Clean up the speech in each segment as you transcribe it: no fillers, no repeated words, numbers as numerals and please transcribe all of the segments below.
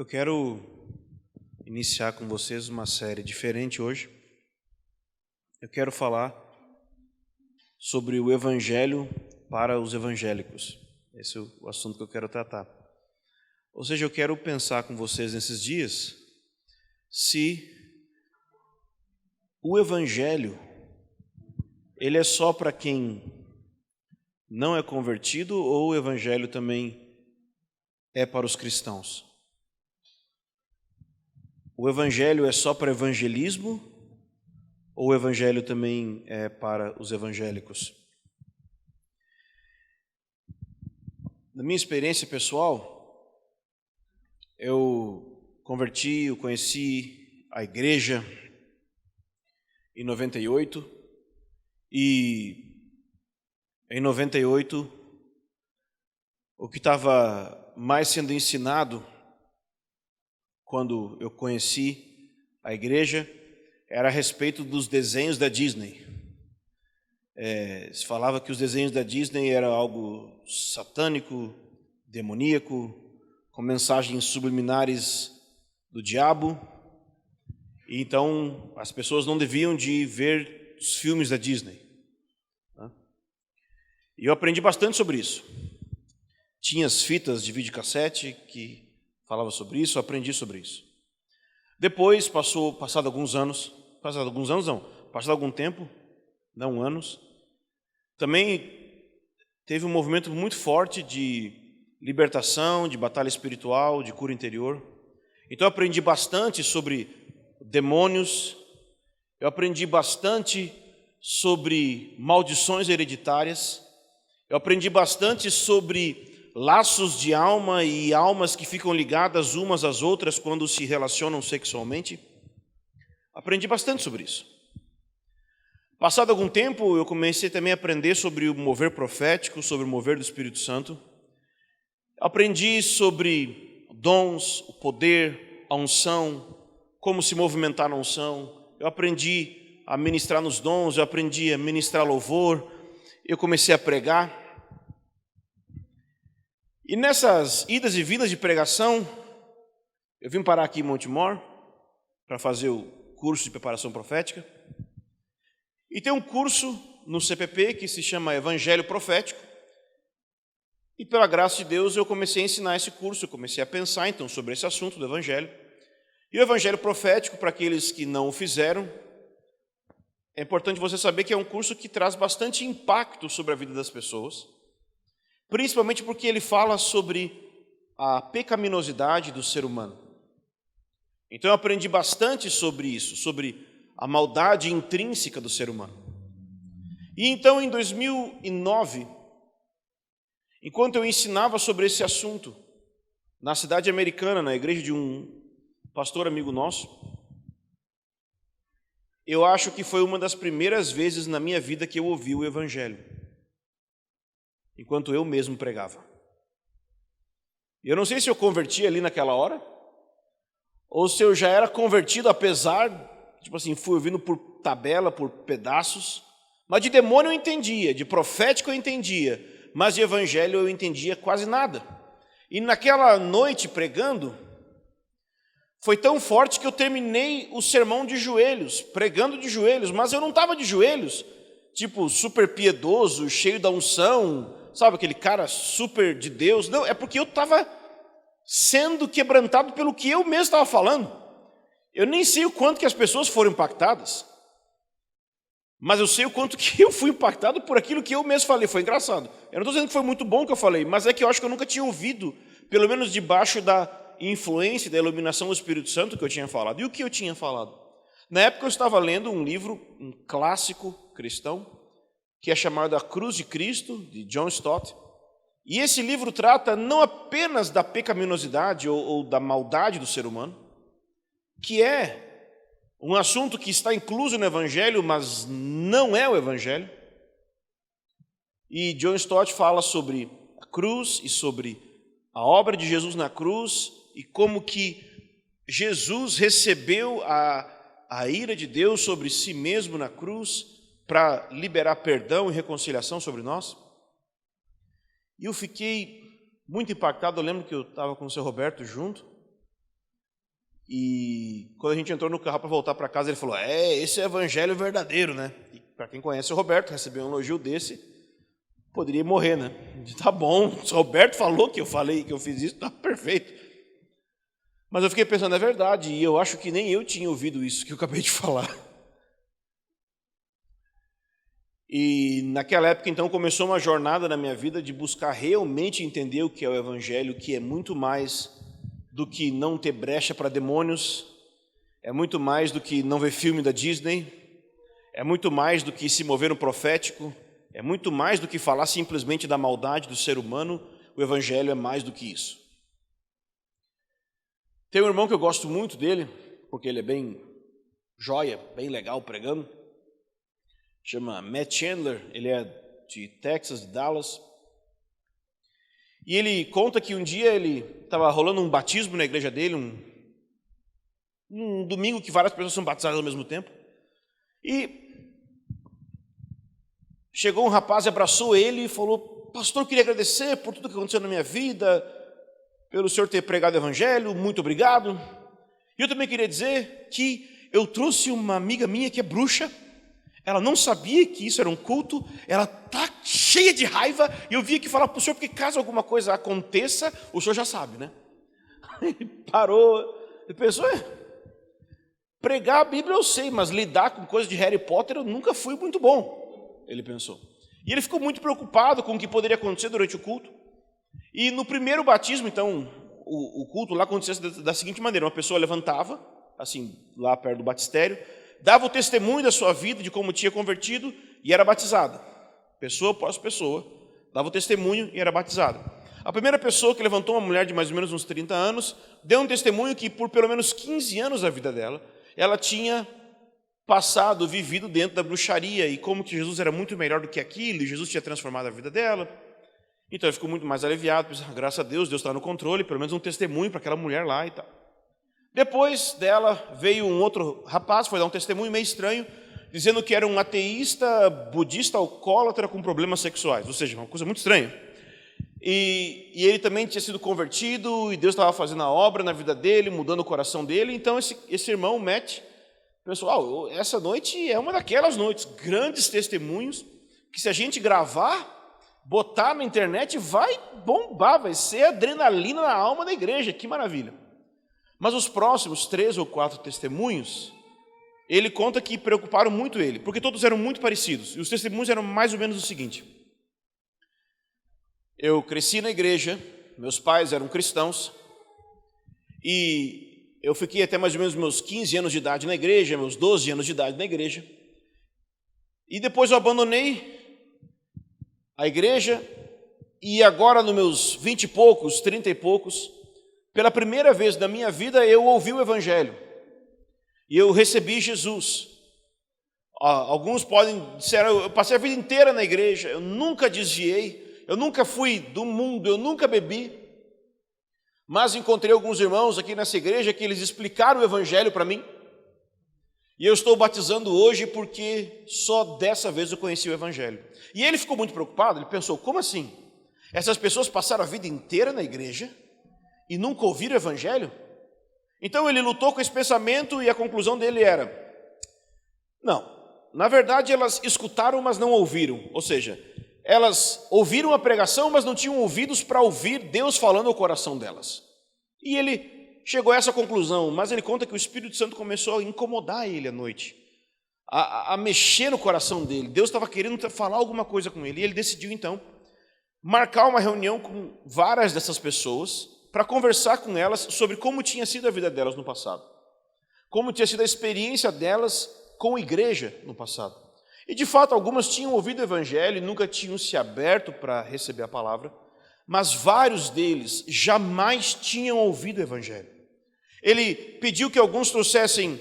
quero iniciar com vocês uma série diferente hoje. Eu quero falar sobre o Evangelho para os evangélicos. Esse é o assunto que eu quero tratar. Ou seja, eu quero pensar com vocês nesses dias se o Evangelho ele é só para quem não é convertido ou o Evangelho também é para os cristãos. O Evangelho é só para evangelismo ou o Evangelho também é para os evangélicos? Na minha experiência pessoal, eu conheci a igreja em 98 e em 98 o que estava mais sendo ensinado quando eu conheci a igreja era a respeito dos desenhos da Disney. Se falava que os desenhos da Disney eram algo satânico, demoníaco, com mensagens subliminares do diabo. E então as pessoas não deviam de ver os filmes da Disney. E eu aprendi bastante sobre isso. Tinha as fitas de videocassete que falava sobre isso, eu aprendi sobre isso. Depois, passado algum tempo, não anos, também teve um movimento muito forte de libertação, de batalha espiritual, de cura interior. Então eu aprendi bastante sobre demônios, eu aprendi bastante sobre maldições hereditárias, eu aprendi bastante sobre laços de alma e almas que ficam ligadas umas às outras quando se relacionam sexualmente. Aprendi bastante sobre isso. Passado algum tempo, eu comecei também a aprender sobre o mover profético, sobre o mover do Espírito Santo. Aprendi sobre dons, o poder, a unção, como se movimentar na unção. Eu aprendi a ministrar nos dons, eu aprendi a ministrar louvor, eu comecei a pregar. E nessas idas e vindas de pregação, eu vim parar aqui em Montemor para fazer o curso de preparação profética. E tem um curso no CPP que se chama Evangelho Profético. E pela graça de Deus eu comecei a ensinar esse curso, eu comecei a pensar então sobre esse assunto do Evangelho. E o Evangelho Profético, para aqueles que não o fizeram, é importante você saber que é um curso que traz bastante impacto sobre a vida das pessoas. Principalmente porque ele fala sobre a pecaminosidade do ser humano. Então eu aprendi bastante sobre isso, sobre a maldade intrínseca do ser humano. E então em 2009, enquanto eu ensinava sobre esse assunto na cidade americana, na igreja de um pastor amigo nosso, eu acho que foi uma das primeiras vezes na minha vida que eu ouvi o Evangelho, enquanto eu mesmo pregava. Eu não sei se eu converti ali naquela hora, ou se eu já era convertido apesar, fui ouvindo por tabela, por pedaços, mas de demônio eu entendia, de profético eu entendia, mas de evangelho eu entendia quase nada. E naquela noite pregando, foi tão forte que eu terminei o sermão de joelhos, pregando de joelhos, mas eu não estava de joelhos, super piedoso, cheio da unção, sabe, aquele cara super de Deus. Não, é porque eu estava sendo quebrantado pelo que eu mesmo estava falando. Eu nem sei o quanto que as pessoas foram impactadas, mas eu sei o quanto que eu fui impactado por aquilo que eu mesmo falei. Foi engraçado. Eu não estou dizendo que foi muito bom o que eu falei, mas é que eu acho que eu nunca tinha ouvido, pelo menos debaixo da influência, da iluminação do Espírito Santo que eu tinha falado. E o que eu tinha falado? Na época eu estava lendo um livro, um clássico cristão, que é chamado A Cruz de Cristo, de John Stott. E esse livro trata não apenas da pecaminosidade ou da maldade do ser humano, que é um assunto que está incluso no Evangelho, mas não é o Evangelho. E John Stott fala sobre a cruz e sobre a obra de Jesus na cruz e como que Jesus recebeu a ira de Deus sobre si mesmo na cruz para liberar perdão e reconciliação sobre nós. E eu fiquei muito impactado. Eu lembro que eu estava com o seu Roberto junto, E quando a gente entrou no carro para voltar para casa, ele falou, esse é o evangelho verdadeiro, né? E para quem conhece o Roberto, receber um elogio desse, poderia morrer, né? Tá bom, se o Roberto falou que eu falei, que eu fiz isso, tá perfeito. Mas eu fiquei pensando, é verdade, e eu acho que nem eu tinha ouvido isso que eu acabei de falar. E naquela época, então, começou uma jornada na minha vida de buscar realmente entender o que é o evangelho, que é muito mais do que não ter brecha para demônios, é muito mais do que não ver filme da Disney, é muito mais do que se mover no profético, é muito mais do que falar simplesmente da maldade do ser humano. O evangelho é mais do que isso. Tem um irmão que eu gosto muito dele, porque ele é bem joia, bem legal pregando, chama Matt Chandler, ele é de Texas, de Dallas. E ele conta que um dia ele estava rolando um batismo na igreja dele, um domingo que várias pessoas são batizadas ao mesmo tempo. E chegou um rapaz e abraçou ele e falou, pastor, eu queria agradecer por tudo que aconteceu na minha vida, pelo senhor ter pregado o evangelho, muito obrigado. E eu também queria dizer que eu trouxe uma amiga minha que é bruxa. Ela não sabia que isso era um culto, ela está cheia de raiva, e eu vim aqui falar para o senhor, porque caso alguma coisa aconteça, o senhor já sabe, né? Ele parou, ele pensou, pregar a Bíblia eu sei, mas lidar com coisas de Harry Potter eu nunca fui muito bom, ele pensou. E ele ficou muito preocupado com o que poderia acontecer durante o culto. E no primeiro batismo, então, o culto lá acontecia da seguinte maneira, uma pessoa levantava, assim, lá perto do batistério, dava o testemunho da sua vida, de como tinha convertido, e era batizada. Pessoa após pessoa, dava o testemunho e era batizada. A primeira pessoa que levantou, uma mulher de mais ou menos uns 30 anos, deu um testemunho que por pelo menos 15 anos da vida dela, ela tinha passado, vivido dentro da bruxaria, e como que Jesus era muito melhor do que aquilo, e Jesus tinha transformado a vida dela. Então ele ficou muito mais aliviado, pensou, graças a Deus, Deus está no controle, pelo menos um testemunho para aquela mulher lá e tal. Depois dela veio um outro rapaz, foi dar um testemunho meio estranho, dizendo que era um ateísta, budista, alcoólatra com problemas sexuais, ou seja, uma coisa muito estranha. E ele também tinha sido convertido, e Deus estava fazendo a obra na vida dele, mudando o coração dele. Então esse irmão, o Matt, pensou, essa noite é uma daquelas noites, grandes testemunhos, que se a gente gravar, botar na internet, vai bombar, vai ser adrenalina na alma da igreja, que maravilha. Mas os próximos 3 ou 4 testemunhos, ele conta que preocuparam muito ele, porque todos eram muito parecidos. E os testemunhos eram mais ou menos o seguinte. Eu cresci na igreja, meus pais eram cristãos, e eu fiquei até mais ou menos meus 15 anos de idade na igreja, meus 12 anos de idade na igreja. E depois eu abandonei a igreja, e agora nos meus 20 e poucos, 30 e poucos, pela primeira vez na minha vida, eu ouvi o evangelho. E eu recebi Jesus. Alguns podem dizer, eu passei a vida inteira na igreja, eu nunca desviei, eu nunca fui do mundo, eu nunca bebi. Mas encontrei alguns irmãos aqui nessa igreja que eles explicaram o evangelho para mim. E eu estou batizando hoje porque só dessa vez eu conheci o evangelho. E ele ficou muito preocupado, ele pensou, como assim? Essas pessoas passaram a vida inteira na igreja e nunca ouviram o evangelho? Então ele lutou com esse pensamento e a conclusão dele era, não, na verdade elas escutaram, mas não ouviram. Ou seja, elas ouviram a pregação, mas não tinham ouvidos para ouvir Deus falando ao coração delas. E ele chegou a essa conclusão, mas ele conta que o Espírito Santo começou a incomodar ele à noite, a mexer no coração dele. Deus estava querendo falar alguma coisa com ele, e ele decidiu então marcar uma reunião com várias dessas pessoas, para conversar com elas sobre como tinha sido a vida delas no passado, como tinha sido a experiência delas com a igreja no passado. E de fato algumas tinham ouvido o evangelho e nunca tinham se aberto para receber a palavra, mas vários deles jamais tinham ouvido o evangelho. Ele pediu que alguns trouxessem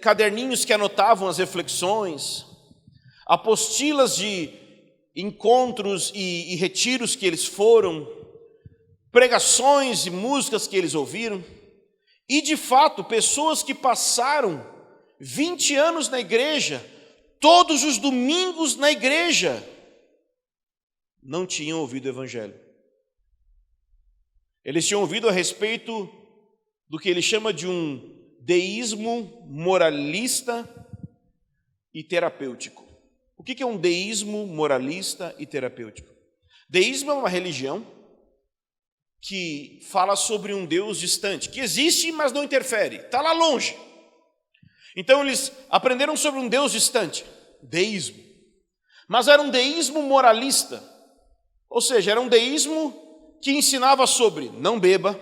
caderninhos que anotavam as reflexões, apostilas de encontros e retiros que eles foram, pregações e músicas que eles ouviram, e de fato, pessoas que passaram 20 anos na igreja, todos os domingos na igreja, não tinham ouvido o evangelho. Eles tinham ouvido a respeito do que ele chama de um deísmo moralista e terapêutico. O que é um deísmo moralista e terapêutico? Deísmo é uma religião que fala sobre um Deus distante, que existe, mas não interfere, está lá longe. Então eles aprenderam sobre um Deus distante, deísmo. Mas era um deísmo moralista, ou seja, era um deísmo que ensinava sobre não beba,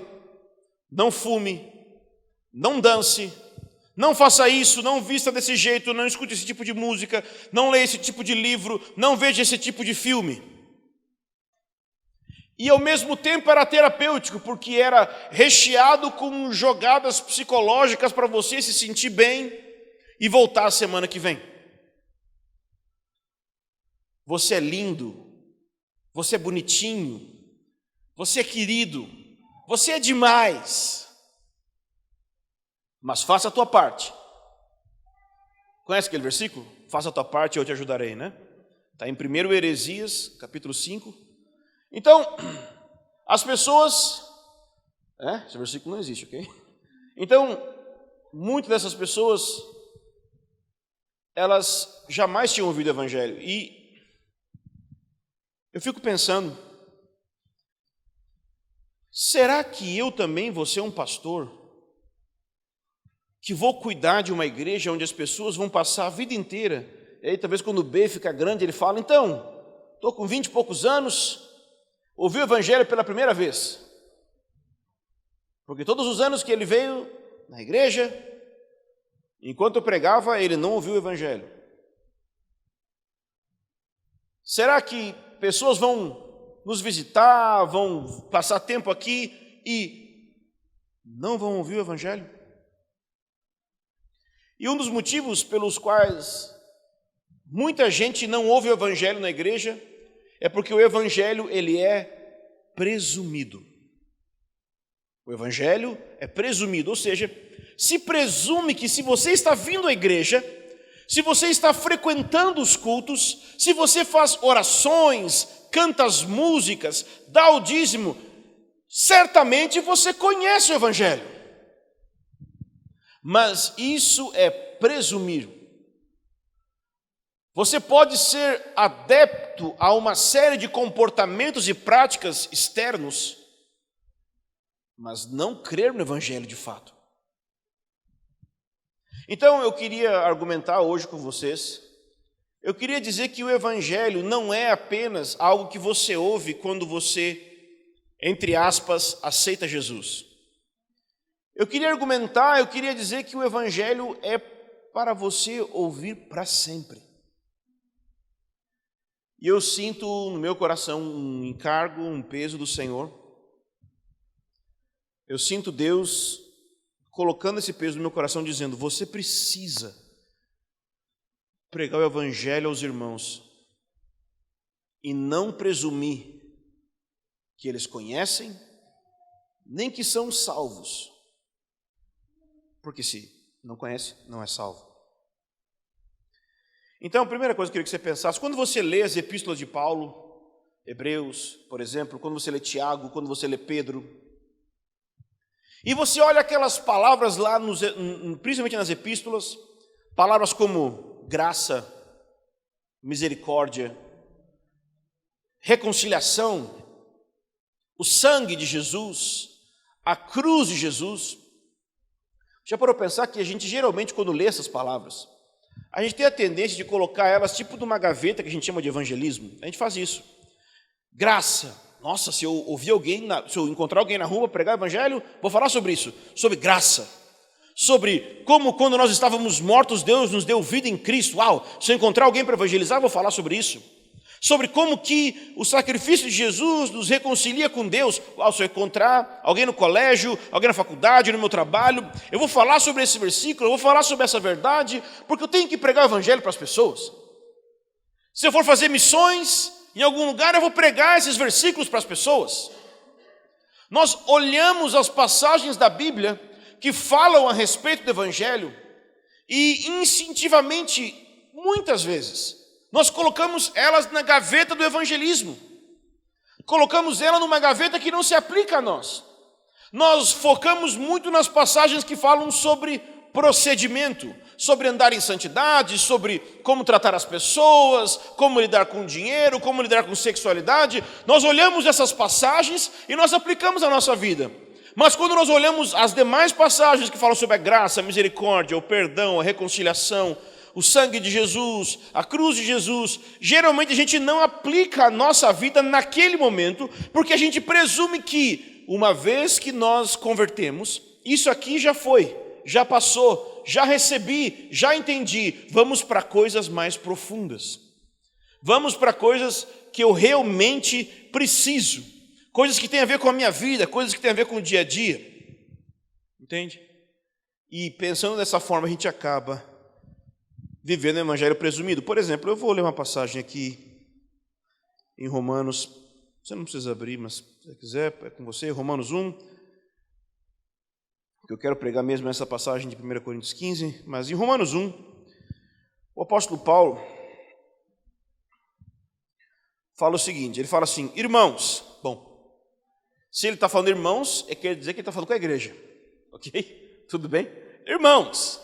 não fume, não dance, não faça isso, não vista desse jeito, não escute esse tipo de música, não leia esse tipo de livro, não veja esse tipo de filme. E ao mesmo tempo era terapêutico, porque era recheado com jogadas psicológicas para você se sentir bem e voltar a semana que vem. Você é lindo, você é bonitinho, você é querido, você é demais. Mas faça a tua parte. Conhece aquele versículo? Faça a tua parte e eu te ajudarei, né? Está em 1 Heresias, capítulo 5. Então, as pessoas... esse versículo não existe, ok? Então, muitas dessas pessoas, elas jamais tinham ouvido o Evangelho. E eu fico pensando, será que eu também vou ser um pastor que vou cuidar de uma igreja onde as pessoas vão passar a vida inteira? E aí talvez quando o B fica grande, ele fala, então, estou com 20 e poucos anos, ouvi o Evangelho pela primeira vez. Porque todos os anos que ele veio na igreja, enquanto eu pregava, ele não ouviu o Evangelho. Será que pessoas vão nos visitar, vão passar tempo aqui e não vão ouvir o Evangelho? E um dos motivos pelos quais muita gente não ouve o Evangelho na igreja é porque o Evangelho, ele é presumido. O Evangelho é presumido, ou seja, se presume que se você está vindo à igreja, se você está frequentando os cultos, se você faz orações, canta as músicas, dá o dízimo, certamente você conhece o Evangelho. Mas isso é presumir. Você pode ser adepto a uma série de comportamentos e práticas externos, mas não crer no Evangelho de fato. Então eu queria argumentar hoje com vocês, eu queria dizer que o Evangelho não é apenas algo que você ouve quando você, entre aspas, aceita Jesus. Eu queria argumentar, eu queria dizer que o Evangelho é para você ouvir para sempre. E eu sinto no meu coração um encargo, um peso do Senhor. Eu sinto Deus colocando esse peso no meu coração, dizendo, você precisa pregar o Evangelho aos irmãos e não presumir que eles conhecem, nem que são salvos. Porque se não conhece, não é salvo. Então, a primeira coisa que eu queria que você pensasse, quando você lê as epístolas de Paulo, Hebreus, por exemplo, quando você lê Tiago, quando você lê Pedro, e você olha aquelas palavras lá, principalmente nas epístolas, palavras como graça, misericórdia, reconciliação, o sangue de Jesus, a cruz de Jesus. Já parou para pensar que a gente geralmente, quando lê essas palavras, a gente tem a tendência de colocar elas tipo numa gaveta que a gente chama de evangelismo. A gente faz isso. Graça. Nossa, se eu ouvir alguém, se eu encontrar alguém na rua pregar o evangelho, vou falar sobre isso. Sobre graça. Sobre como quando nós estávamos mortos, Deus nos deu vida em Cristo. Uau! Se eu encontrar alguém para evangelizar, vou falar sobre isso. Sobre como que o sacrifício de Jesus nos reconcilia com Deus. Uau, se eu encontrar alguém no colégio, alguém na faculdade, no meu trabalho, eu vou falar sobre esse versículo, eu vou falar sobre essa verdade, porque eu tenho que pregar o evangelho para as pessoas. Se eu for fazer missões em algum lugar, eu vou pregar esses versículos para as pessoas. Nós olhamos as passagens da Bíblia que falam a respeito do evangelho e instintivamente, muitas vezes, nós colocamos elas na gaveta do evangelismo. colocamos ela numa gaveta que não se aplica a nós. Nós focamos muito nas passagens que falam sobre procedimento, sobre andar em santidade, sobre como tratar as pessoas, como lidar com dinheiro, como lidar com sexualidade. Nós olhamos essas passagens e nós aplicamos à nossa vida. Mas quando nós olhamos as demais passagens que falam sobre a graça, a misericórdia, o perdão, a reconciliação, o sangue de Jesus, a cruz de Jesus, geralmente a gente não aplica a nossa vida naquele momento, porque a gente presume que, uma vez que nós convertemos, isso aqui já foi, já passou, já recebi, já entendi. Vamos para coisas mais profundas. Vamos para coisas que eu realmente preciso. Coisas que têm a ver com a minha vida, coisas que têm a ver com o dia a dia. Entende? E pensando dessa forma, a gente acaba vivendo o evangelho presumido. Por exemplo, eu vou ler uma passagem aqui em Romanos. Você não precisa abrir, mas se você quiser, é com você. Romanos 1. Que eu quero pregar mesmo essa passagem de 1 Coríntios 15. Mas em Romanos 1, o apóstolo Paulo fala o seguinte. Ele fala assim: irmãos. Bom, se ele está falando irmãos, quer dizer que ele está falando com a igreja. Ok? Tudo bem? Irmãos,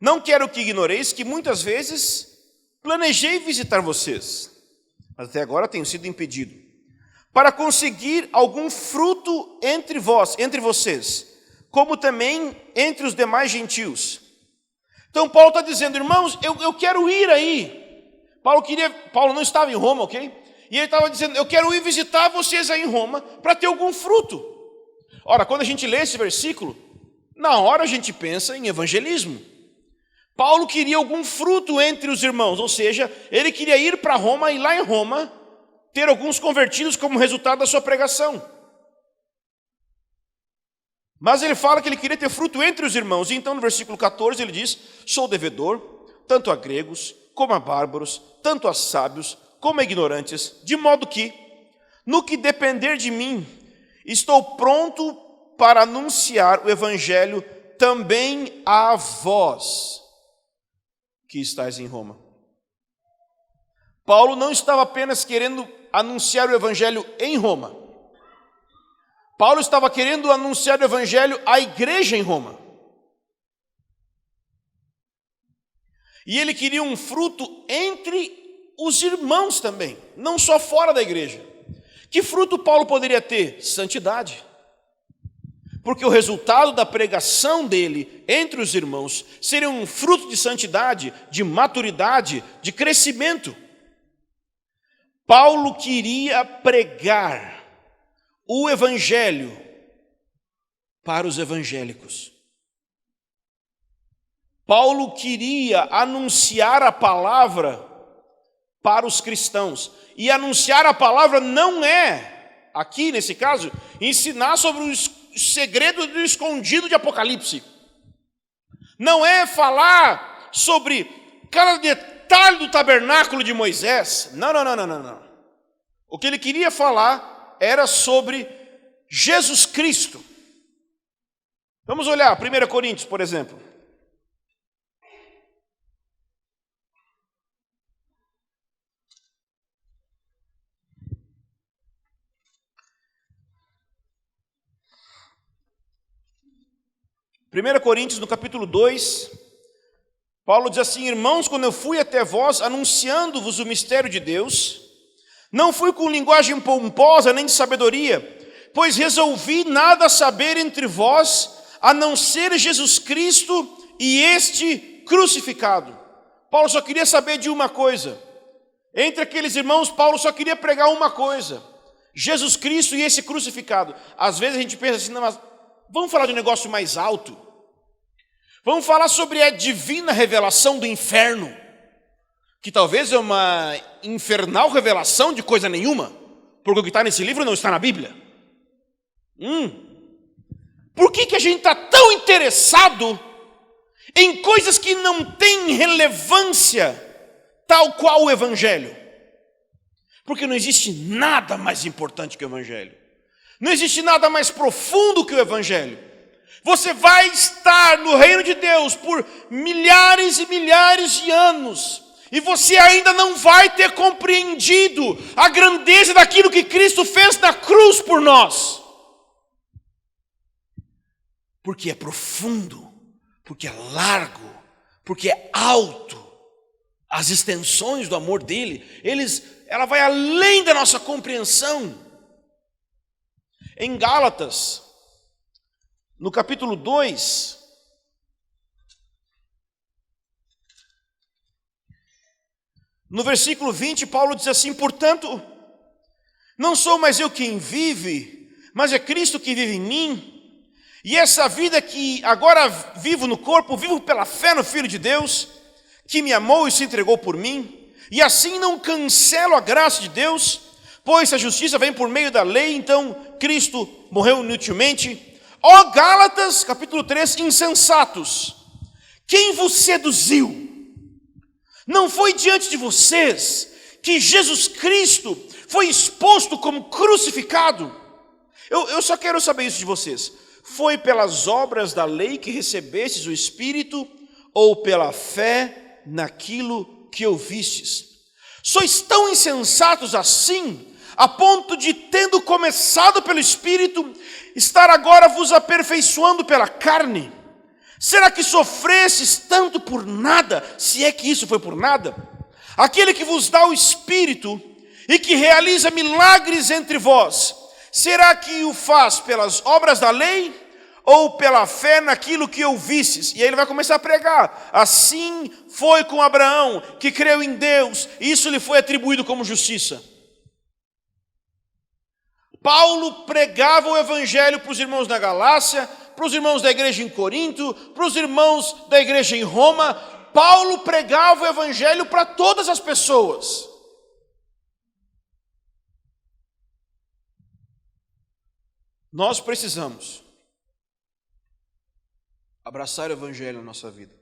não quero que ignoreis que muitas vezes planejei visitar vocês, mas até agora tenho sido impedido, para conseguir algum fruto entre vocês, como também entre os demais gentios. Então Paulo está dizendo: irmãos, eu quero ir aí. Paulo não estava em Roma, ok? E ele estava dizendo: eu quero ir visitar vocês aí em Roma para ter algum fruto. Ora, quando a gente lê esse versículo, na hora a gente pensa em evangelismo. Paulo queria algum fruto entre os irmãos, ou seja, ele queria ir para Roma e lá em Roma ter alguns convertidos como resultado da sua pregação. Mas ele fala que ele queria ter fruto entre os irmãos. E então no versículo 14 ele diz: sou devedor, tanto a gregos como a bárbaros, tanto a sábios como a ignorantes, de modo que, no que depender de mim, estou pronto para anunciar o evangelho também a vós que estáis em Roma. Paulo não estava apenas querendo anunciar o evangelho em Roma. Paulo estava querendo anunciar o evangelho à igreja em Roma. E ele queria um fruto entre os irmãos também, não só fora da igreja. Que fruto Paulo poderia ter? Santidade. Porque o resultado da pregação dele entre os irmãos seria um fruto de santidade, de maturidade, de crescimento. Paulo queria pregar o evangelho para os evangélicos. Paulo queria anunciar a palavra para os cristãos. E anunciar a palavra não é, aqui nesse caso, ensinar sobre o segredo do escondido de Apocalipse. Não é falar sobre cada detalhe do tabernáculo de Moisés. Não. O que ele queria falar era sobre Jesus Cristo. Vamos olhar 1 Coríntios, por exemplo. Primeira Coríntios, no capítulo 2, Paulo diz assim: irmãos, quando eu fui até vós, anunciando-vos o mistério de Deus, não fui com linguagem pomposa, nem de sabedoria, pois resolvi nada saber entre vós, a não ser Jesus Cristo e este crucificado. Paulo só queria saber de uma coisa. Entre aqueles irmãos, Paulo só queria pregar uma coisa: Jesus Cristo e esse crucificado. Às vezes a gente pensa assim: não, mas vamos falar de um negócio mais alto. Vamos falar sobre a divina revelação do inferno, que talvez é uma infernal revelação de coisa nenhuma, porque o que está nesse livro não está na Bíblia. Por que a gente está tão interessado em coisas que não têm relevância, tal qual o Evangelho? Porque não existe nada mais importante que o Evangelho. Não existe nada mais profundo que o Evangelho. Você vai estar no reino de Deus por milhares e milhares de anos. E você ainda não vai ter compreendido a grandeza daquilo que Cristo fez na cruz por nós. Porque é profundo, porque é largo, porque é alto. As extensões do amor dele, ela vai além da nossa compreensão. Em Gálatas, no capítulo 2, no versículo 20, Paulo diz assim: portanto, não sou mais eu quem vive, mas é Cristo que vive em mim. E essa vida que agora vivo no corpo, vivo pela fé no Filho de Deus, que me amou e se entregou por mim. E assim não cancelo a graça de Deus, pois se a justiça vem por meio da lei, então Cristo morreu inutilmente. Ó Gálatas, capítulo 3, insensatos, quem vos seduziu? Não foi diante de vocês que Jesus Cristo foi exposto como crucificado? Eu só quero saber isso de vocês. Foi pelas obras da lei que recebestes o Espírito, ou pela fé naquilo que ouvistes? Sois tão insensatos assim, a ponto de, tendo começado pelo Espírito, estar agora vos aperfeiçoando pela carne? Será que sofrestes tanto por nada, se é que isso foi por nada? Aquele que vos dá o Espírito e que realiza milagres entre vós, será que o faz pelas obras da lei ou pela fé naquilo que ouvistes? E aí ele vai começar a pregar. Assim foi com Abraão, que creu em Deus, e isso lhe foi atribuído como justiça. Paulo pregava o evangelho para os irmãos da Galácia, para os irmãos da igreja em Corinto, para os irmãos da igreja em Roma. Paulo pregava o evangelho para todas as pessoas. Nós precisamos abraçar o evangelho na nossa vida.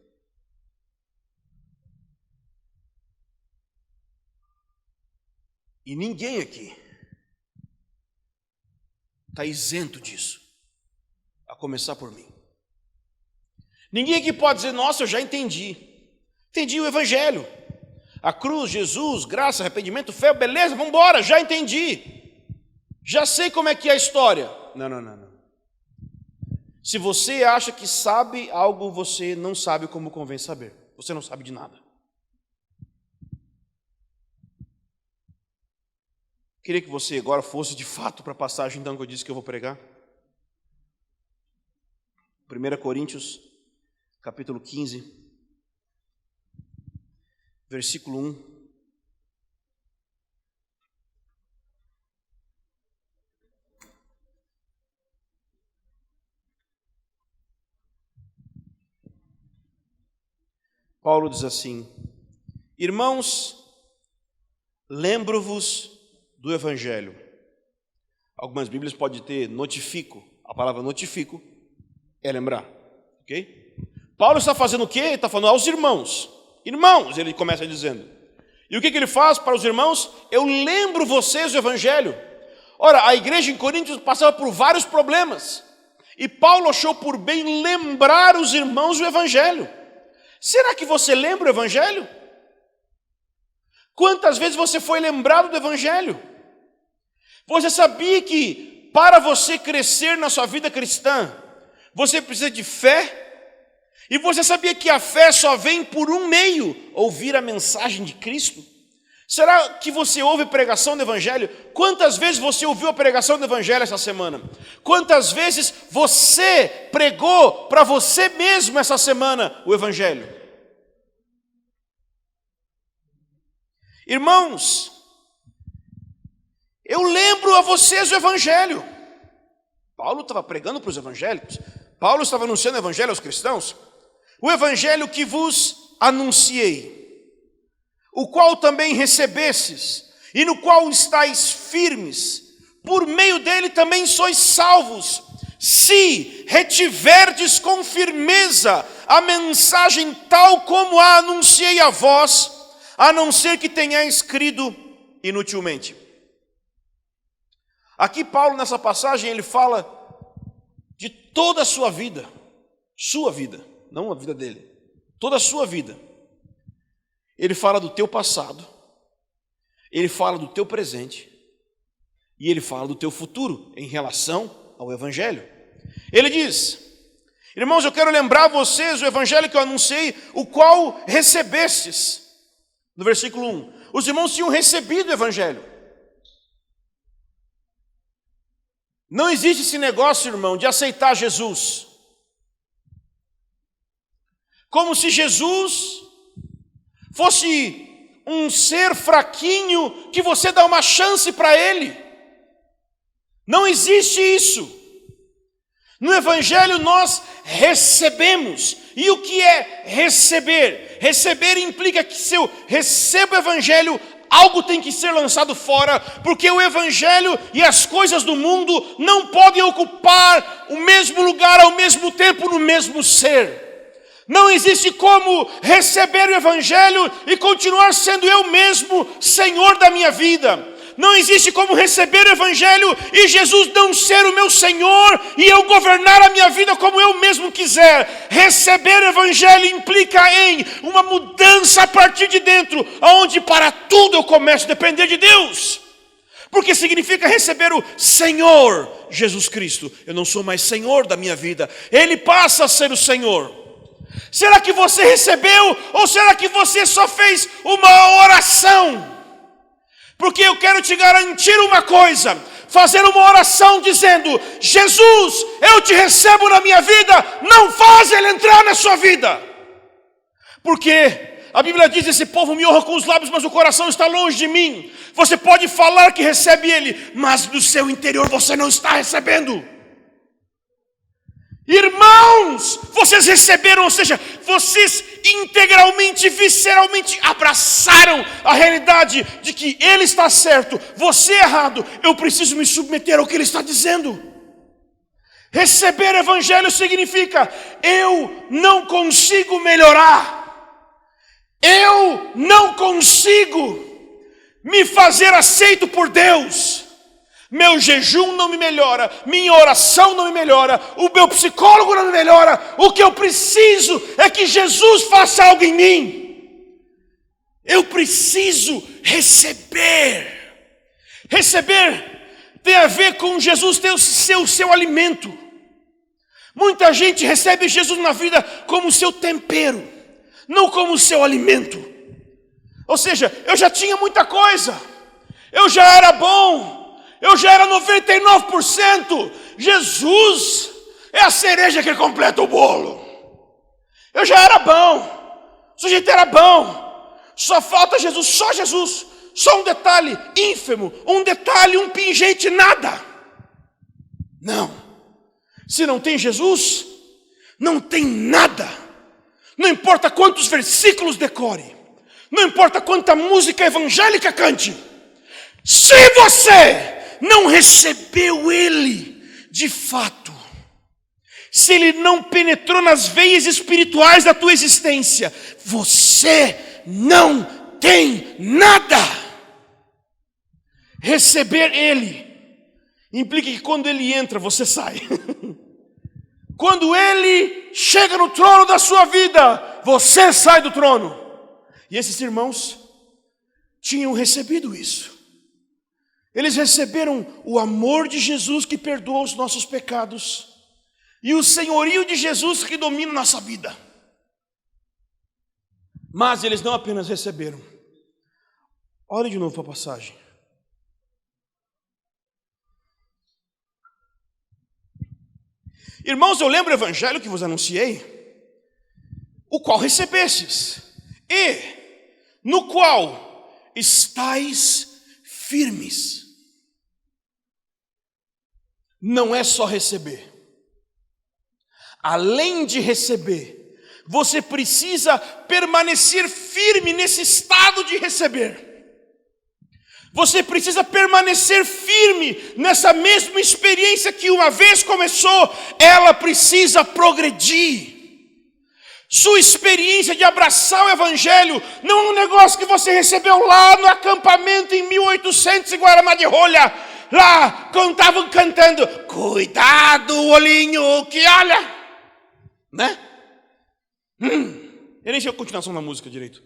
E ninguém aqui está isento disso, a começar por mim. Ninguém aqui pode dizer: nossa, eu já entendi o evangelho, a cruz, Jesus, graça, arrependimento, fé, beleza, vamos embora, já entendi, já sei como é que é a história. Não. Se você acha que sabe algo, você não sabe como convém saber. Você não sabe de nada. Queria que você agora fosse de fato para a passagem então que eu disse que eu vou pregar. 1 Coríntios, capítulo 15, versículo 1. Paulo diz assim: irmãos, lembro-vos do evangelho. Algumas Bíblias podem ter notifico. A palavra notifico é lembrar, ok? Paulo está fazendo o quê? Ele está falando aos irmãos. Irmãos, ele começa dizendo. E o que ele faz para os irmãos? Eu lembro vocês do evangelho. Ora, a igreja em Corinto passava por vários problemas. E Paulo achou por bem lembrar os irmãos do evangelho. Será que você lembra o evangelho? Quantas vezes você foi lembrado do evangelho? Você sabia que para você crescer na sua vida cristã, você precisa de fé? E você sabia que a fé só vem por um meio, ouvir a mensagem de Cristo? Será que você ouve pregação do evangelho? Quantas vezes você ouviu a pregação do evangelho essa semana? Quantas vezes você pregou para você mesmo essa semana o evangelho? Irmãos, eu lembro a vocês o evangelho. Paulo estava pregando para os evangélicos. Paulo estava anunciando o evangelho aos cristãos. O evangelho que vos anunciei, o qual também recebestes, e no qual estáis firmes, por meio dele também sois salvos, se retiverdes com firmeza a mensagem tal como a anunciei a vós, a não ser que tenhais crido inutilmente. Aqui Paulo, nessa passagem, ele fala de toda a sua vida, não a vida dele, toda a sua vida. ele fala do teu passado, ele fala do teu presente e ele fala do teu futuro em relação ao Evangelho. Ele diz: irmãos, eu quero lembrar a vocês o Evangelho que eu anunciei, o qual recebestes. No versículo 1, os irmãos tinham recebido o Evangelho. Não existe esse negócio, irmão, de aceitar Jesus como se Jesus fosse um ser fraquinho que você dá uma chance para ele. Não existe isso. No Evangelho nós recebemos. E o que é receber? Receber implica que se eu recebo o Evangelho, algo tem que ser lançado fora, porque o Evangelho e as coisas do mundo não podem ocupar o mesmo lugar ao mesmo tempo no mesmo ser. Não existe como receber o Evangelho e continuar sendo eu mesmo Senhor da minha vida. Não existe como receber o Evangelho e Jesus não ser o meu Senhor e eu governar a minha vida como eu mesmo quiser. Receber o Evangelho implica em uma mudança a partir de dentro, onde para tudo eu começo a depender de Deus. Porque significa receber o Senhor Jesus Cristo. Eu não sou mais Senhor da minha vida, Ele passa a ser o Senhor. Será que você recebeu ou será que você só fez uma oração? Porque eu quero te garantir uma coisa: fazer uma oração dizendo, Jesus, eu te recebo na minha vida, não faz ele entrar na sua vida. Porque a Bíblia diz, esse povo me honra com os lábios, mas o coração está longe de mim. Você pode falar que recebe ele, mas no seu interior você não está recebendo. Irmãos, vocês receberam, ou seja, vocês integralmente, visceralmente abraçaram a realidade de que Ele está certo, você errado, eu preciso me submeter ao que Ele está dizendo. Receber o Evangelho significa, eu não consigo melhorar, eu não consigo me fazer aceito por Deus. Meu jejum não me melhora, minha oração não me melhora, o meu psicólogo não me melhora. O que eu preciso é que Jesus faça algo em mim. Eu preciso receber. Receber tem a ver com Jesus ter o seu alimento. Muita gente recebe Jesus na vida como o seu tempero, não como o seu alimento. Ou seja, eu já tinha muita coisa, eu já era bom, eu já era 99%. Jesus é a cereja que completa o bolo. Eu já era bom, o sujeito era bom. Só falta Jesus, só Jesus. Só um detalhe ínfimo, um detalhe, um pingente, nada. Não. Se não tem Jesus, não tem nada. Não importa quantos versículos decore, não importa quanta música evangélica cante, se você não recebeu Ele de fato, se Ele não penetrou nas veias espirituais da tua existência, você não tem nada. Receber Ele implica que quando Ele entra, você sai. Quando Ele chega no trono da sua vida, você sai do trono. E esses irmãos tinham recebido isso. Eles receberam o amor de Jesus que perdoa os nossos pecados e o senhorio de Jesus que domina nossa vida. Mas eles não apenas receberam. Olhe de novo para a passagem. Irmãos, eu lembro o evangelho que vos anunciei, o qual recebestes, e no qual estáis firmes. Não é só receber. Além de receber, você precisa permanecer firme nesse estado de receber. Você precisa permanecer firme nessa mesma experiência que uma vez começou, ela precisa progredir. Sua experiência de abraçar o Evangelho não é um negócio que você recebeu lá no acampamento em 1800 em Guaraná de Rolha. Lá estavam cantando, cuidado olhinho que olha, né? Eu nem sei a continuação da música direito,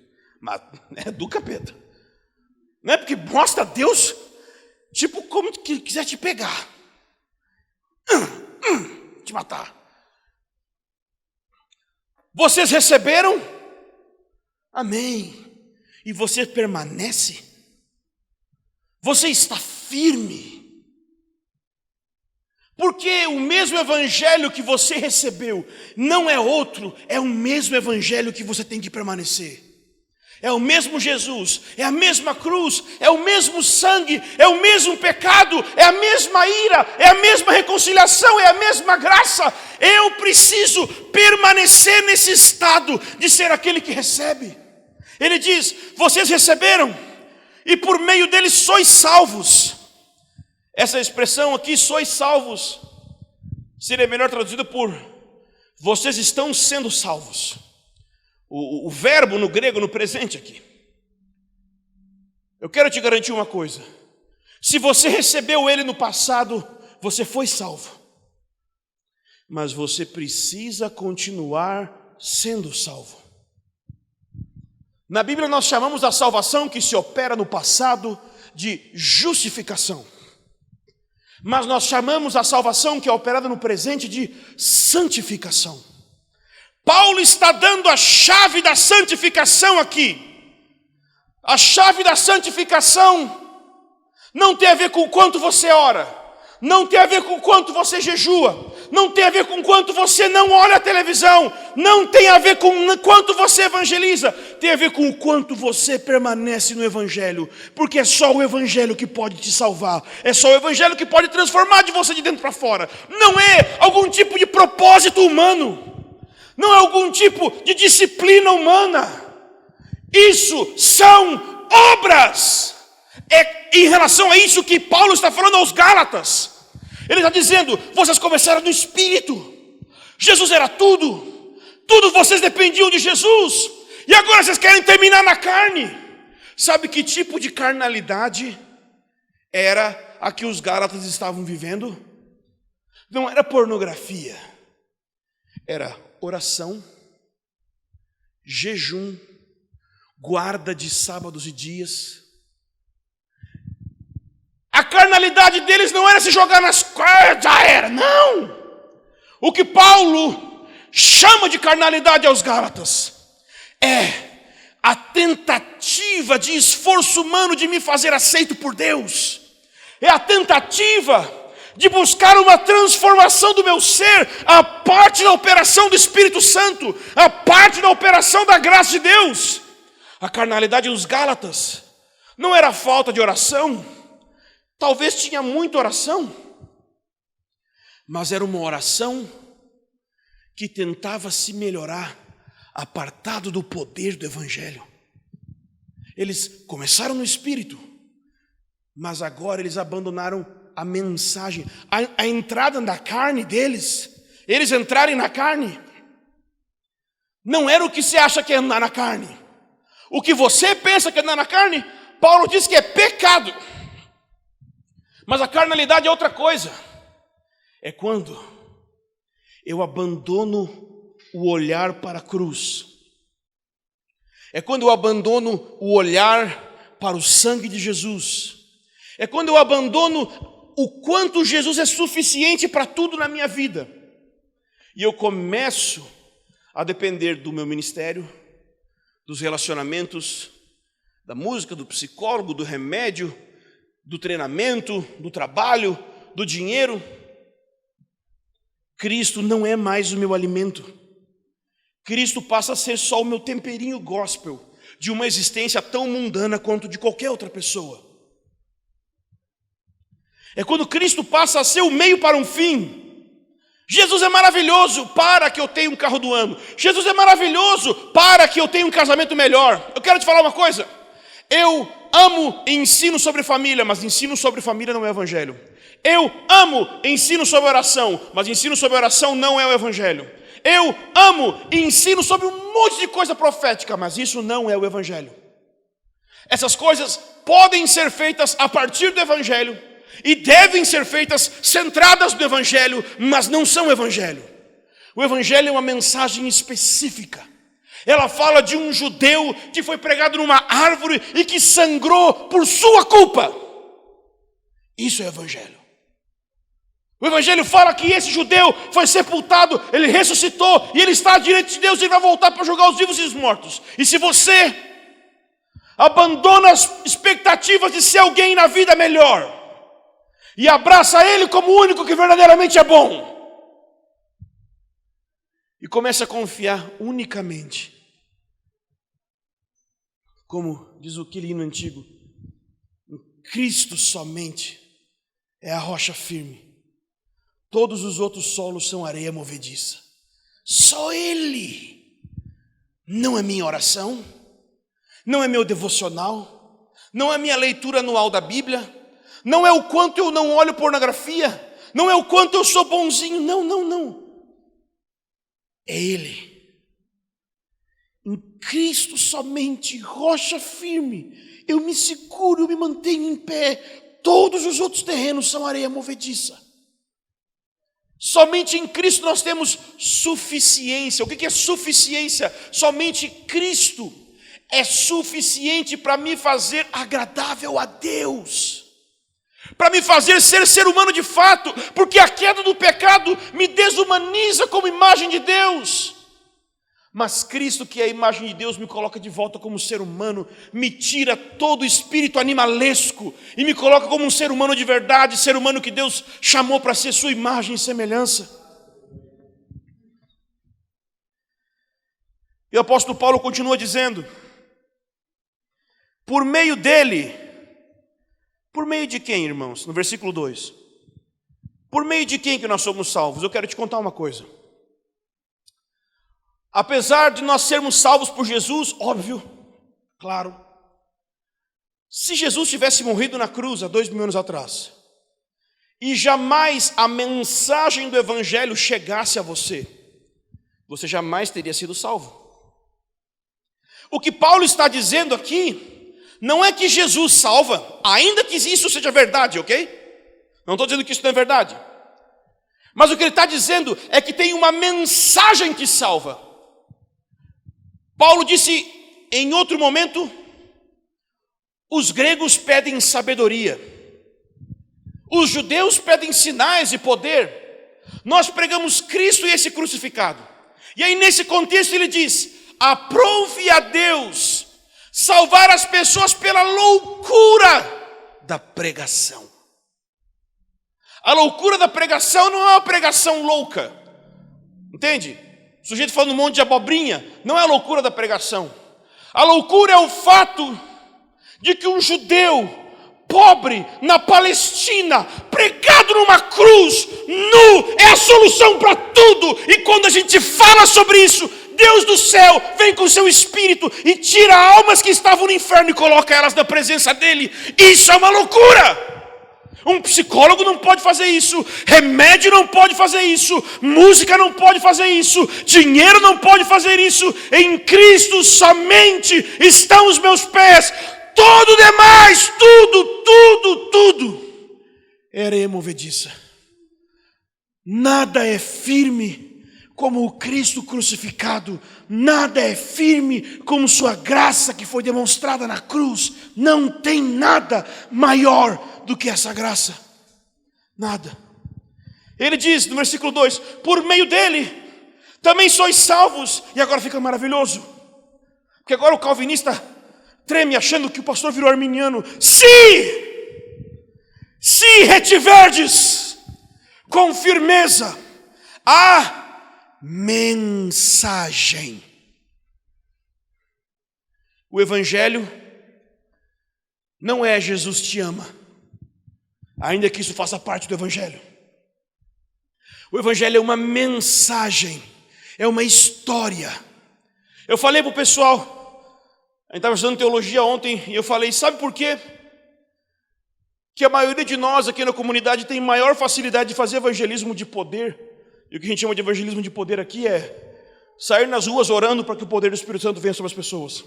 mas é do capeta. Não é porque mostra Deus, tipo como que quiser te pegar, te matar. Vocês receberam? Amém. E você permanece? Você está firme? Porque o mesmo evangelho que você recebeu não é outro, é o mesmo evangelho que você tem que permanecer. É o mesmo Jesus, é a mesma cruz, é o mesmo sangue, é o mesmo pecado, é a mesma ira, é a mesma reconciliação, é a mesma graça. Eu preciso permanecer nesse estado de ser aquele que recebe. Ele diz: vocês receberam e por meio deles sois salvos. Essa expressão aqui, sois salvos, seria melhor traduzido por vocês estão sendo salvos. O verbo no grego, no presente aqui. Eu quero te garantir uma coisa: se você recebeu ele no passado, você foi salvo. Mas você precisa continuar sendo salvo. Na Bíblia nós chamamos a salvação que se opera no passado de justificação. Mas nós chamamos a salvação que é operada no presente de santificação. Paulo está dando a chave da santificação aqui. A chave da santificação não tem a ver com o quanto você ora, não tem a ver com o quanto você jejua, não tem a ver com o quanto você não olha a televisão, não tem a ver com o quanto você evangeliza, tem a ver com o quanto você permanece no evangelho, porque é só o evangelho que pode te salvar, é só o evangelho que pode transformar de você de dentro para fora. Não é algum tipo de propósito humano, não é algum tipo de disciplina humana, isso são obras. É em relação a isso que Paulo está falando aos Gálatas. Ele está dizendo: vocês começaram no Espírito, Jesus era tudo vocês dependiam de Jesus, e agora vocês querem terminar na carne. Sabe que tipo de carnalidade era a que os Gálatas estavam vivendo? Não era pornografia, era oração, jejum, guarda de sábados e dias. A carnalidade deles não era se jogar nas coisas, já era, não. O que Paulo chama de carnalidade aos Gálatas é a tentativa de esforço humano de me fazer aceito por Deus. É a tentativa de buscar uma transformação do meu ser, a parte da operação do Espírito Santo, a parte da operação da graça de Deus. A carnalidade dos Gálatas não era a falta de oração. Talvez tinha muita oração, mas era uma oração que tentava se melhorar, apartado do poder do Evangelho. Eles começaram no Espírito, mas agora eles abandonaram a mensagem, a entrada na carne deles. Eles entrarem na carne não era o que você acha que é andar na carne. O que você pensa que é andar na carne, Paulo diz que é pecado. Mas a carnalidade é outra coisa. É quando eu abandono o olhar para a cruz. É quando eu abandono o olhar para o sangue de Jesus. É quando eu abandono o quanto Jesus é suficiente para tudo na minha vida. E eu começo a depender do meu ministério, dos relacionamentos, da música, do psicólogo, do remédio, do treinamento, do trabalho, do dinheiro. Cristo não é mais o meu alimento. Cristo passa a ser só o meu temperinho gospel de uma existência tão mundana quanto de qualquer outra pessoa. É quando Cristo passa a ser o meio para um fim. Jesus é maravilhoso para que eu tenha um carro do ano. Jesus é maravilhoso para que eu tenha um casamento melhor. Eu quero te falar uma coisa. Eu amo ensino sobre família, mas ensino sobre família não é o evangelho. Eu amo ensino sobre oração, mas ensino sobre oração não é o evangelho. Eu amo ensino sobre um monte de coisa profética, mas isso não é o evangelho. Essas coisas podem ser feitas a partir do evangelho e devem ser feitas centradas no evangelho, mas não são o evangelho. O evangelho é uma mensagem específica. Ela fala de um judeu que foi pregado numa árvore e que sangrou por sua culpa. Isso é o Evangelho. O Evangelho fala que esse judeu foi sepultado, ele ressuscitou e ele está diante de Deus e vai voltar para julgar os vivos e os mortos. E se você abandona as expectativas de ser alguém na vida melhor e abraça Ele como o único que verdadeiramente é bom, e começa a confiar unicamente, como diz aquele hino antigo, em Cristo somente é a rocha firme. Todos os outros solos são areia movediça. Só Ele. Não é minha oração, não é meu devocional, não é minha leitura anual da Bíblia, não é o quanto eu não olho pornografia, não é o quanto eu sou bonzinho, não. É Ele. Em Cristo somente, rocha firme, eu me seguro, eu me mantenho em pé. Todos os outros terrenos são areia movediça. Somente em Cristo nós temos suficiência. O que é suficiência? Somente Cristo é suficiente para me fazer agradável a Deus, para me fazer ser humano de fato, porque a queda do pecado me desumaniza como imagem de Deus. Mas Cristo, que é a imagem de Deus, me coloca de volta como ser humano, me tira todo o espírito animalesco e me coloca como um ser humano de verdade, ser humano que Deus chamou para ser sua imagem e semelhança. E o apóstolo Paulo continua dizendo: por meio dele, por meio de quem, irmãos? No versículo 2. Por meio de quem que nós somos salvos? Eu quero te contar uma coisa. Apesar de nós sermos salvos por Jesus, óbvio, claro. Se Jesus tivesse morrido na cruz há 2000 anos atrás, e jamais a mensagem do Evangelho chegasse a você, você jamais teria sido salvo. O que Paulo está dizendo aqui, não é que Jesus salva, ainda que isso seja verdade, ok? Não estou dizendo que isso não é verdade. Mas o que ele está dizendo é que tem uma mensagem que salva. Paulo disse em outro momento: os gregos pedem sabedoria, os judeus pedem sinais e poder, nós pregamos Cristo e esse crucificado. E aí nesse contexto ele diz: aprove a Deus salvar as pessoas pela loucura da pregação. A loucura da pregação não é uma pregação louca, entende? O sujeito falando um monte de abobrinha, não é a loucura da pregação. A loucura é o fato de que um judeu pobre na Palestina, pregado numa cruz, nu, é a solução para tudo. E quando a gente fala sobre isso, Deus do céu vem com seu espírito e tira almas que estavam no inferno e coloca elas na presença dele. Isso é uma loucura. Um psicólogo não pode fazer isso, remédio não pode fazer isso, música não pode fazer isso, dinheiro não pode fazer isso. Em Cristo somente estão os meus pés. Todo demais, tudo é areia movediça. Nada é firme como o Cristo crucificado, nada é firme como sua graça que foi demonstrada na cruz. Não tem nada maior do que essa graça, nada. Ele diz no versículo 2: por meio dele também sois salvos. E agora fica maravilhoso, porque agora o calvinista treme achando que o pastor virou arminiano. Se retiverdes com firmeza a mensagem. O Evangelho não é Jesus te ama, ainda que isso faça parte do Evangelho. O Evangelho é uma mensagem, é uma história. Eu falei para o pessoal, a gente estava estudando teologia ontem, e eu falei: sabe por quê? Que a maioria de nós aqui na comunidade tem maior facilidade de fazer evangelismo de poder. E o que a gente chama de evangelismo de poder aqui é sair nas ruas orando para que o poder do Espírito Santo venha sobre as pessoas,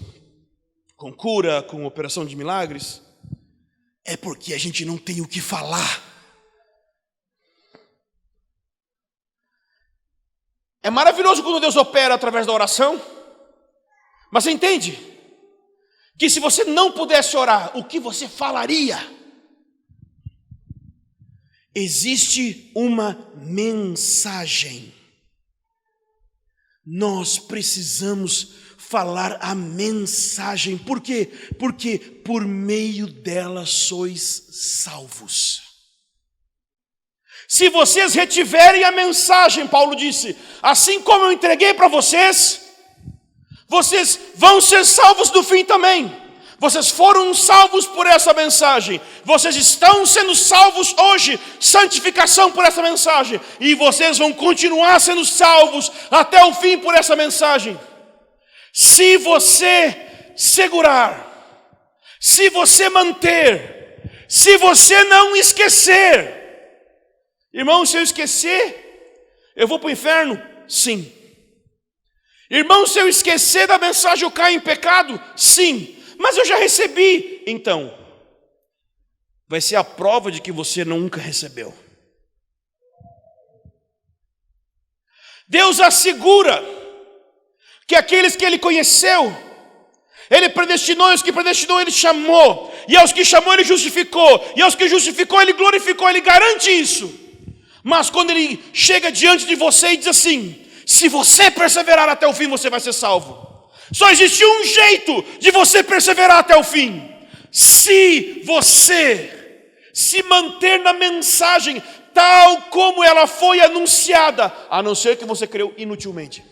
com cura, com operação de milagres. É porque a gente não tem o que falar. É maravilhoso quando Deus opera através da oração. Mas você entende que se você não pudesse orar, o que você falaria? Existe uma mensagem. Nós precisamos falar a mensagem. Por quê? Porque por meio dela sois salvos. Se vocês retiverem a mensagem, Paulo disse, assim como eu entreguei para vocês, vocês vão ser salvos no fim também. Vocês foram salvos por essa mensagem. Vocês estão sendo salvos hoje. Santificação por essa mensagem. E vocês vão continuar sendo salvos até o fim por essa mensagem. Se você segurar, se você manter, se você não esquecer. Irmão, se eu esquecer, eu vou para o inferno? Sim. Irmão, se eu esquecer da mensagem, eu caio em pecado? Sim. Mas eu já recebi. Então, vai ser a prova de que você nunca recebeu. Deus assegura que aqueles que Ele conheceu, Ele predestinou, e os que predestinou Ele chamou, e aos que chamou Ele justificou, e aos que justificou Ele glorificou, Ele garante isso. Mas quando Ele chega diante de você e diz assim, se você perseverar até o fim, você vai ser salvo. Só existe um jeito de você perseverar até o fim. Se você se manter na mensagem tal como ela foi anunciada, a não ser que você creu inutilmente.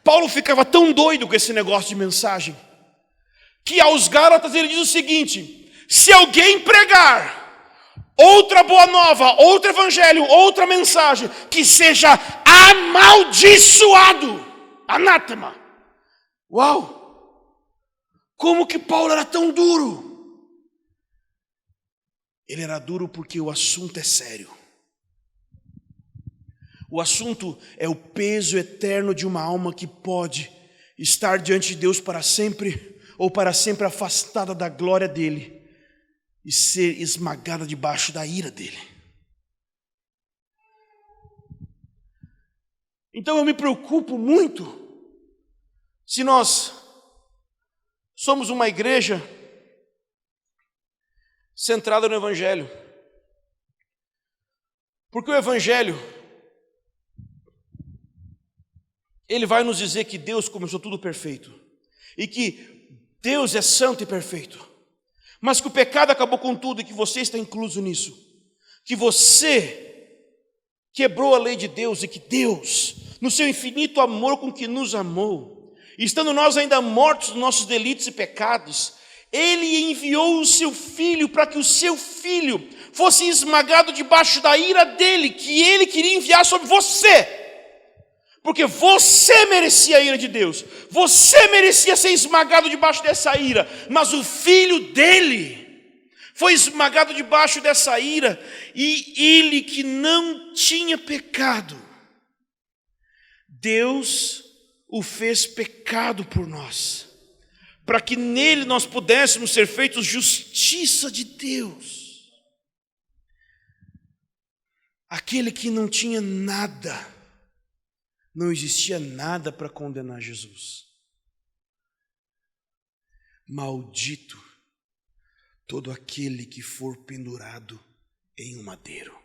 Paulo ficava tão doido com esse negócio de mensagem, que aos Gálatas ele diz o seguinte, se alguém pregar outra boa nova, outro evangelho, outra mensagem, que seja amaldiçoado, anátema. Uau! Como que Paulo era tão duro? Ele era duro porque o assunto é sério. O assunto é o peso eterno de uma alma que pode estar diante de Deus para sempre, ou para sempre afastada da glória dele e ser esmagada debaixo da ira dele. Então eu me preocupo muito se nós somos uma igreja centrada no Evangelho. Porque o Evangelho, ele vai nos dizer que Deus começou tudo perfeito. E que Deus é santo e perfeito. Mas que o pecado acabou com tudo e que você está incluso nisso. Que você quebrou a lei de Deus e que Deus, no seu infinito amor com que nos amou, estando nós ainda mortos nos nossos delitos e pecados, Ele enviou o seu Filho para que o seu Filho fosse esmagado debaixo da ira dele, que Ele queria enviar sobre você. Porque você merecia a ira de Deus, você merecia ser esmagado debaixo dessa ira, mas o Filho dele foi esmagado debaixo dessa ira, e Ele que não tinha pecado, Deus o fez pecado por nós, para que nele nós pudéssemos ser feitos justiça de Deus. Aquele que não tinha nada, não existia nada para condenar Jesus. Maldito todo aquele que for pendurado em um madeiro.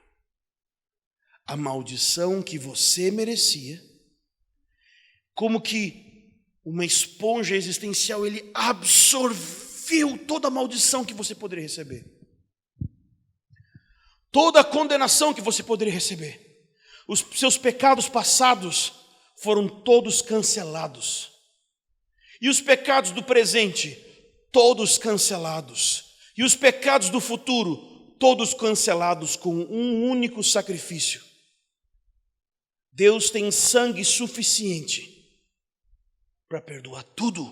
A maldição que você merecia, como que uma esponja existencial, ele absorveu toda a maldição que você poderia receber. Toda a condenação que você poderia receber. Os seus pecados passados foram todos cancelados. E os pecados do presente, todos cancelados. E os pecados do futuro, todos cancelados com um único sacrifício. Deus tem sangue suficiente para perdoar tudo,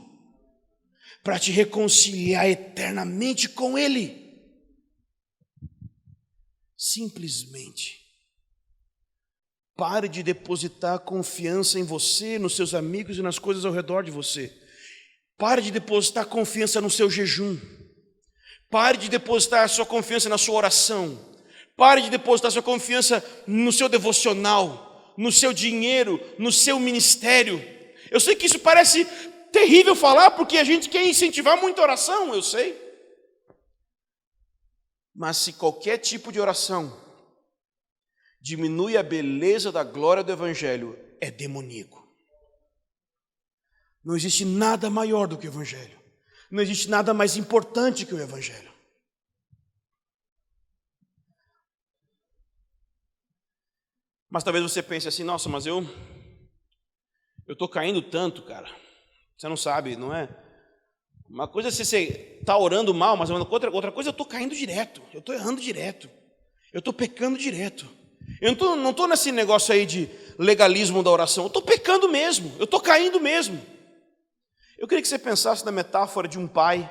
para te reconciliar eternamente com Ele. Simplesmente pare de depositar confiança em você, nos seus amigos e nas coisas ao redor de você. Pare de depositar confiança no seu jejum. Pare de depositar a sua confiança na sua oração. Pare de depositar a sua confiança no seu devocional, no seu dinheiro, no seu ministério. Eu sei que isso parece terrível falar, porque a gente quer incentivar muita oração, eu sei. Mas se qualquer tipo de oração diminui a beleza da glória do Evangelho, é demoníaco. Não existe nada maior do que o Evangelho. Não existe nada mais importante que o Evangelho. Mas talvez você pense assim, nossa, mas eu estou caindo tanto, cara. Você não sabe, não é? Uma coisa é você está orando mal, mas outra coisa eu estou caindo direto. Eu estou errando direto. Eu estou pecando direto. Eu não estou nesse negócio aí de legalismo da oração. Eu estou pecando mesmo. Eu estou caindo mesmo. Eu queria que você pensasse na metáfora de um pai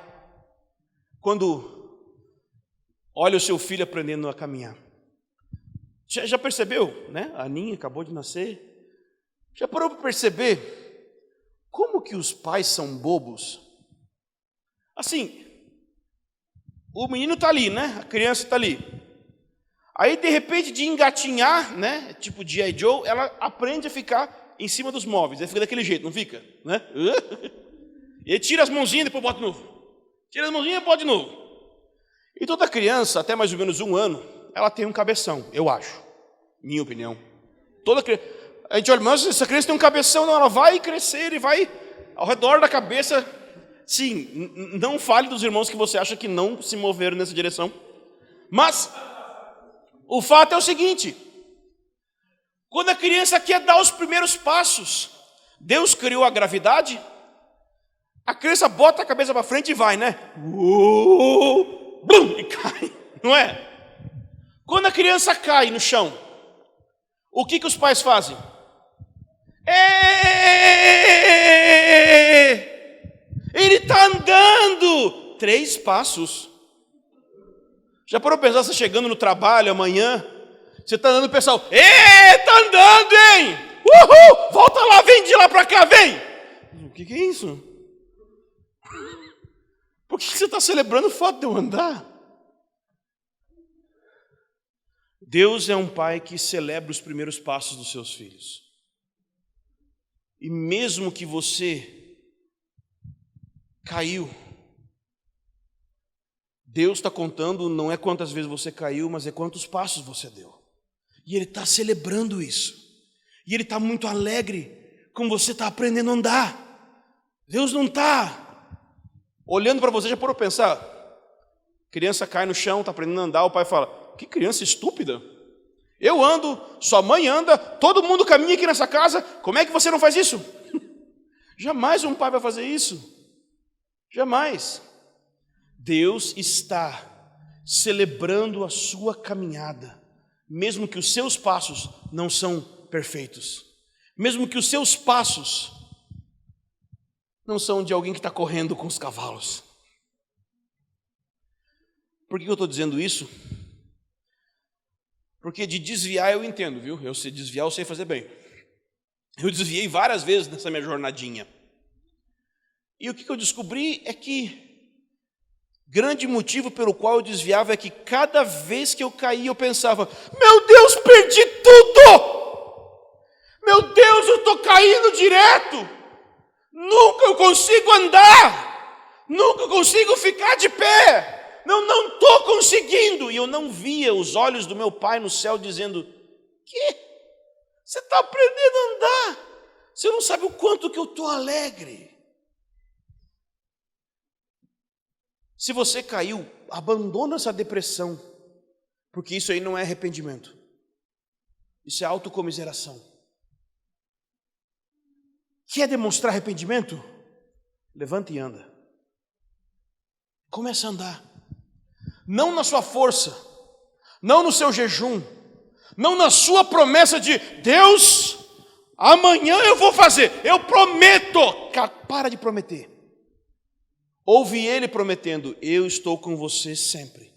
quando olha o seu filho aprendendo a caminhar. Já percebeu, né? A Aninha acabou de nascer. Já parou para perceber como que os pais são bobos? Assim, o menino está ali, né? A criança está ali. Aí, de repente, de engatinhar, né? Tipo G.I. Joe, ela aprende a ficar em cima dos móveis. Ela fica daquele jeito, não fica? Né? E aí tira as mãozinhas e depois bota de novo. Tira as mãozinhas e bota de novo. E toda criança, até mais ou menos 1 ano, ela tem um cabeção, eu acho. Minha opinião. Toda criança. A gente olha, mas essa criança tem um cabeção, não, ela vai crescer e vai ao redor da cabeça. Sim, não fale dos irmãos que você acha que não se moveram nessa direção. Mas o fato é o seguinte: quando a criança quer dar os primeiros passos, Deus criou a gravidade, a criança bota a cabeça para frente e vai, né? Blum, e cai, não é? Quando a criança cai no chão, o que os pais fazem? Ele está andando 3 passos. Já parou para pensar, você chegando no trabalho amanhã, você está andando, o pessoal, está andando, hein? Uhul! Volta lá, vem de lá para cá, vem! O que é isso? Por que você está celebrando o fato de eu andar? Deus é um pai que celebra os primeiros passos dos seus filhos. E mesmo que você caiu, Deus está contando não é quantas vezes você caiu, mas é quantos passos você deu. E Ele está celebrando isso. E Ele está muito alegre como você está aprendendo a andar. Deus não está olhando para você, já parou para pensar? Criança cai no chão, está aprendendo a andar, o pai fala, que criança estúpida. Eu ando, sua mãe anda, todo mundo caminha aqui nessa casa, como é que você não faz isso? Jamais um pai vai fazer isso. Jamais. Deus está celebrando a sua caminhada, mesmo que os seus passos não são perfeitos, mesmo que os seus passos não são de alguém que está correndo com os cavalos. Por que eu estou dizendo isso? Porque de desviar eu entendo, viu? Eu sei desviar, eu sei fazer bem. Eu desviei várias vezes nessa minha jornadinha. E o que eu descobri é que grande motivo pelo qual eu desviava é que cada vez que eu caía eu pensava, meu Deus, perdi tudo! Meu Deus, eu estou caindo direto! Nunca eu consigo andar! Nunca eu consigo ficar de pé! Não estou conseguindo. E eu não via os olhos do meu pai no céu dizendo, que? Você está aprendendo a andar. Você não sabe o quanto que eu estou alegre. Se você caiu, abandona essa depressão. Porque isso aí não é arrependimento. Isso é autocomiseração. Quer demonstrar arrependimento? Levanta e anda. Começa a andar. Não na sua força, não no seu jejum, não na sua promessa de Deus, amanhã eu vou fazer, eu prometo. Cara, para de prometer. Ouve Ele prometendo, eu estou com você sempre.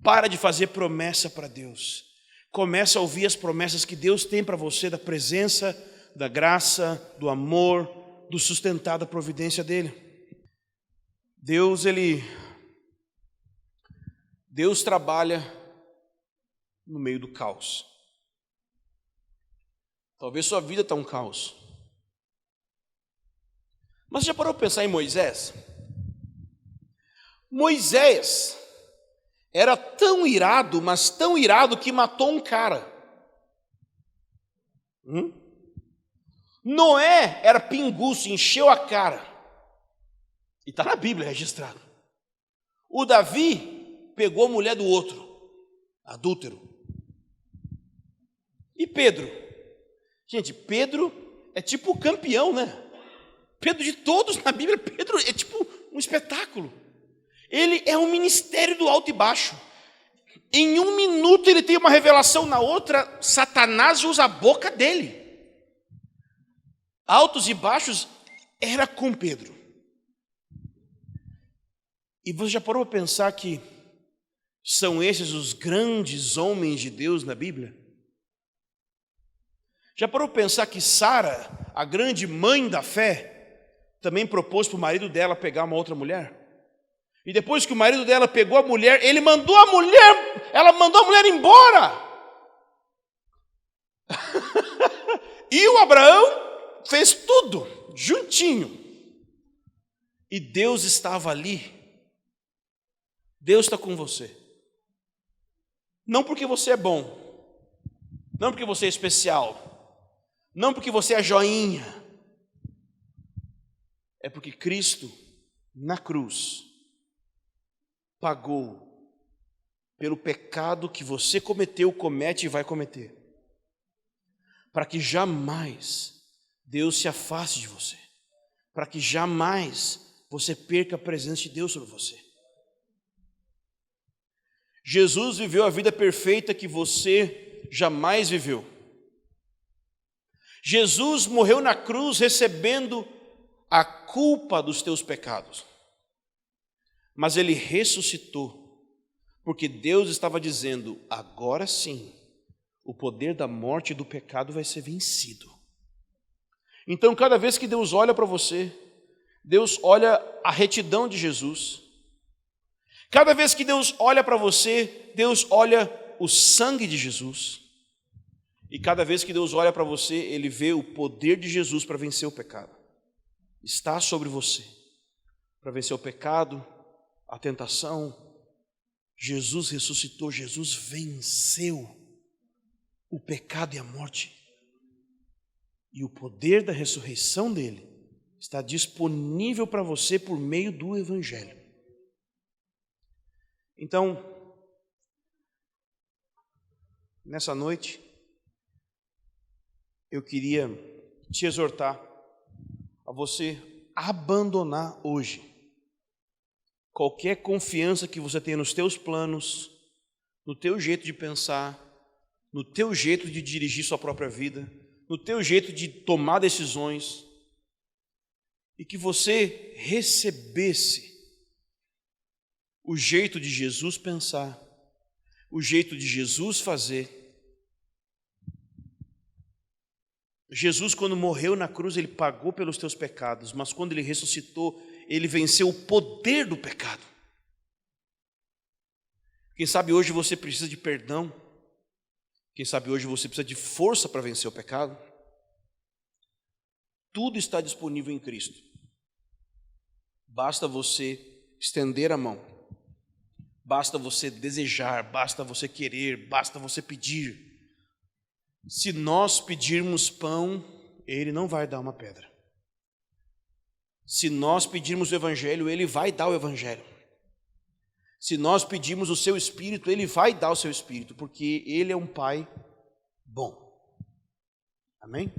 Para de fazer promessa para Deus. Começa a ouvir as promessas que Deus tem para você, da presença, da graça, do amor, do sustentar da providência dEle. Deus trabalha no meio do caos. Talvez sua vida está um caos. Mas já parou para pensar em Moisés? Moisés era tão irado, mas tão irado que matou um cara. Noé era pinguço, encheu a cara. E está na Bíblia registrado. O Davi pegou a mulher do outro, adúltero. E Pedro? Gente, Pedro é tipo o campeão, né? Pedro de todos na Bíblia, Pedro é tipo um espetáculo. Ele é um ministério do alto e baixo. Em um minuto ele tem uma revelação, na outra, Satanás usa a boca dele. Altos e baixos era com Pedro. E você já parou para pensar que são esses os grandes homens de Deus na Bíblia? Já parou para pensar que Sara, a grande mãe da fé, também propôs para o marido dela pegar uma outra mulher? E depois que o marido dela pegou a mulher, ela mandou a mulher embora. E o Abraão fez tudo juntinho. E Deus estava ali. Deus está com você. Não porque você é bom, não porque você é especial, não porque você é joinha, é porque Cristo, na cruz, pagou pelo pecado que você cometeu, comete e vai cometer, para que jamais Deus se afaste de você, para que jamais você perca a presença de Deus sobre você. Jesus viveu a vida perfeita que você jamais viveu. Jesus morreu na cruz recebendo a culpa dos teus pecados. Mas ele ressuscitou, porque Deus estava dizendo, agora sim, o poder da morte e do pecado vai ser vencido. Então, cada vez que Deus olha para você, Deus olha a retidão de Jesus. Cada vez que Deus olha para você, Deus olha o sangue de Jesus. E cada vez que Deus olha para você, Ele vê o poder de Jesus para vencer o pecado. Está sobre você, para vencer o pecado, a tentação. Jesus ressuscitou, Jesus venceu o pecado e a morte. E o poder da ressurreição dele está disponível para você por meio do Evangelho. Então, nessa noite, eu queria te exortar a você abandonar hoje qualquer confiança que você tenha nos teus planos, no teu jeito de pensar, no teu jeito de dirigir sua própria vida, no teu jeito de tomar decisões, e que você recebesse o jeito de Jesus pensar, o jeito de Jesus fazer. Jesus, quando morreu na cruz, ele pagou pelos teus pecados, mas quando ele ressuscitou, ele venceu o poder do pecado. Quem sabe hoje você precisa de perdão? Quem sabe hoje você precisa de força para vencer o pecado? Tudo está disponível em Cristo. Basta você estender a mão, basta você desejar, basta você querer, basta você pedir. Se nós pedirmos pão, Ele não vai dar uma pedra. Se nós pedirmos o Evangelho, Ele vai dar o Evangelho. Se nós pedirmos o seu Espírito, Ele vai dar o seu Espírito, porque Ele é um Pai bom. Amém?